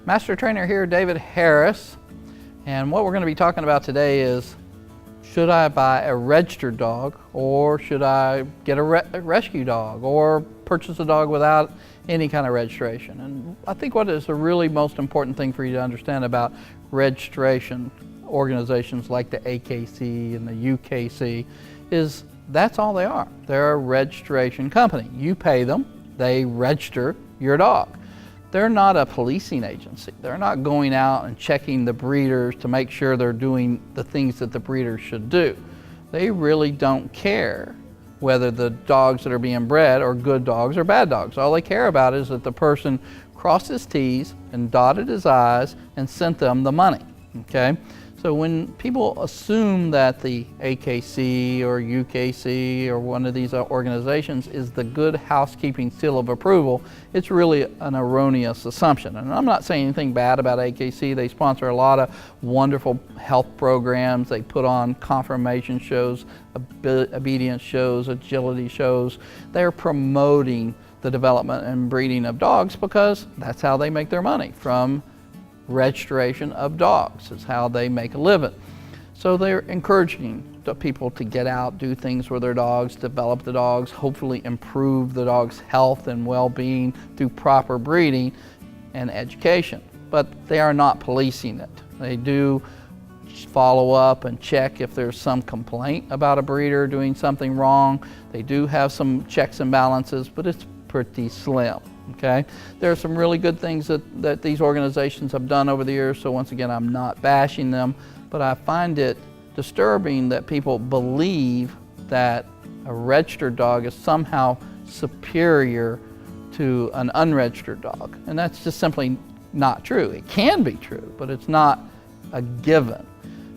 Master Trainer here, David Harris, and what we're going to be talking about today is, should I buy a registered dog, or should I get a rescue dog, or purchase a dog without any kind of registration? And I think what is the really most important thing for you to understand about registration organizations like the AKC and the UKC is that's all they are. They're a registration company. You pay them, they register your dog. They're not a policing agency. They're not going out and checking the breeders to make sure they're doing the things that the breeders should do. They really don't care whether the dogs that are being bred are good dogs or bad dogs. All they care about is that the person crossed his T's and dotted his I's and sent them the money, okay? So when people assume that the AKC or UKC or one of these organizations is the good housekeeping seal of approval, it's really an erroneous assumption. And I'm not saying anything bad about AKC. They sponsor a lot of wonderful health programs. They put on confirmation shows, obedience shows, agility shows. They're promoting the development and breeding of dogs because that's how they make their money, from registration of dogs is how they make a living. So they're encouraging the people to get out, do things with their dogs, develop the dogs, hopefully improve the dog's health and well-being through proper breeding and education. But they are not policing it. They do follow up and check if there's some complaint about a breeder doing something wrong. They do have some checks and balances, but it's pretty slim. Okay, there are some really good things that these organizations have done over the years, so once again, I'm not bashing them, but I find it disturbing that people believe that a registered dog is somehow superior to an unregistered dog, and that's just simply not true. It can be true, but it's not a given.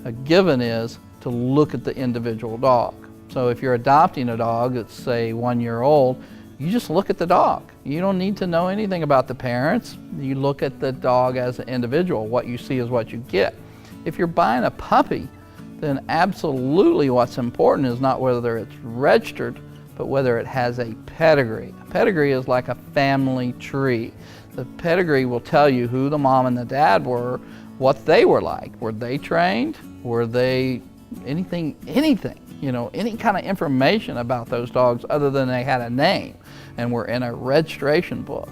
A given is to look at the individual dog. So if you're adopting a dog that's, say, 1 year old, you just look at the dog. You don't need to know anything about the parents. You look at the dog as an individual. What you see is what you get. If you're buying a puppy, then absolutely what's important is not whether it's registered, but whether it has a pedigree. A pedigree is like a family tree. The pedigree will tell you who the mom and the dad were, what they were like. Were they trained? Were they anything, you know, any kind of information about those dogs other than they had a name and were in a registration book.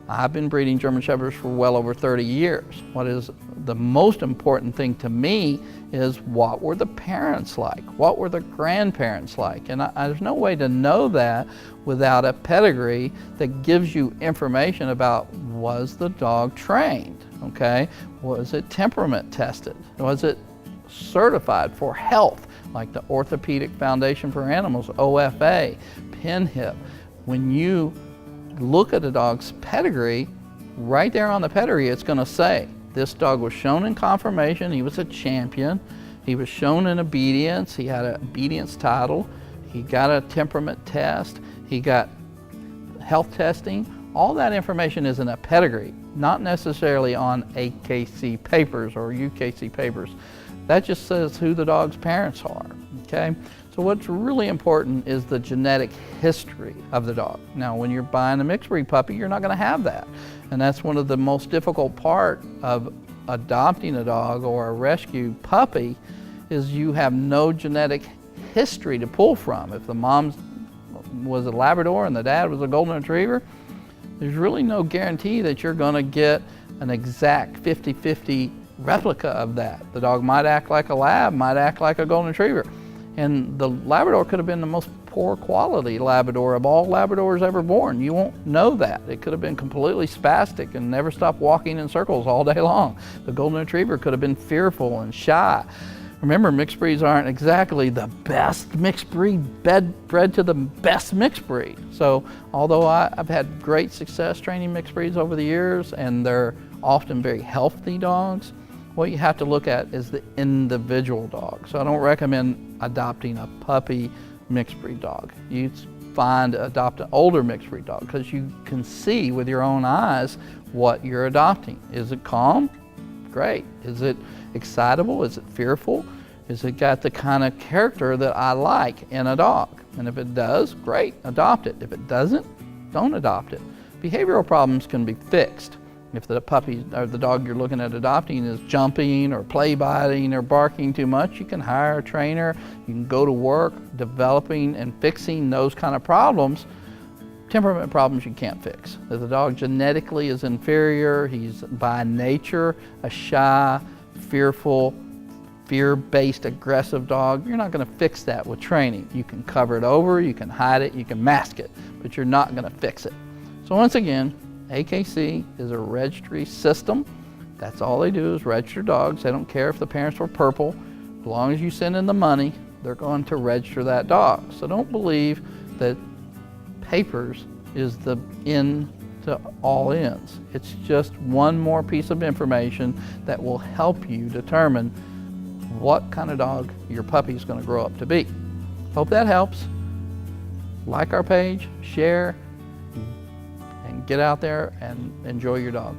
I've been breeding German Shepherds for well over 30 years. What is the most important thing to me is what were the parents like? What were the grandparents like? And there's no way to know that without a pedigree that gives you information about, was the dog trained, okay? Was it temperament tested? Was it certified for health, like the Orthopedic Foundation for Animals, OFA, PinHip? When you look at a dog's pedigree, right there on the pedigree, it's going to say, this dog was shown in confirmation, he was a champion, he was shown in obedience, he had an obedience title, he got a temperament test, he got health testing. All that information is in a pedigree, not necessarily on AKC papers or UKC papers. That just says who the dog's parents are, okay? So what's really important is the genetic history of the dog. Now, when you're buying a mixed breed puppy, you're not gonna have that. And that's one of the most difficult part of adopting a dog or a rescue puppy is you have no genetic history to pull from. If the mom was a Labrador and the dad was a Golden Retriever, there's really no guarantee that you're gonna get an exact 50-50 replica of that. The dog might act like a Lab, might act like a Golden Retriever. And the Labrador could have been the most poor quality Labrador of all Labradors ever born. You won't know that. It could have been completely spastic and never stop walking in circles all day long. The Golden Retriever could have been fearful and shy. Remember, mixed breeds aren't exactly the best mixed breed, bred to the best mixed breed. So although I've had great success training mixed breeds over the years, and they're often very healthy dogs, what you have to look at is the individual dog. So I don't recommend adopting a puppy mixed breed dog. You adopt an older mixed breed dog because you can see with your own eyes what you're adopting. Is it calm? Great. Is it excitable? Is it fearful? Is it got the kind of character that I like in a dog? And if it does, great, adopt it. If it doesn't, don't adopt it. Behavioral problems can be fixed. If the puppy or the dog you're looking at adopting is jumping or play biting or barking too much, you can hire a trainer. You can go to work developing and fixing those kind of problems. Temperament problems you can't fix. If the dog genetically is inferior, he's by nature a shy, fearful, fear-based, aggressive dog, you're not going to fix that with training. You can cover it over, you can hide it, you can mask it, but you're not going to fix it. So once again, AKC is a registry system. That's all they do is register dogs. They don't care if the parents were purple. As long as you send in the money, they're going to register that dog. So don't believe that papers is the end to all ends. It's just one more piece of information that will help you determine what kind of dog your puppy is going to grow up to be. Hope that helps. Like our page, share, and get out there and enjoy your dog.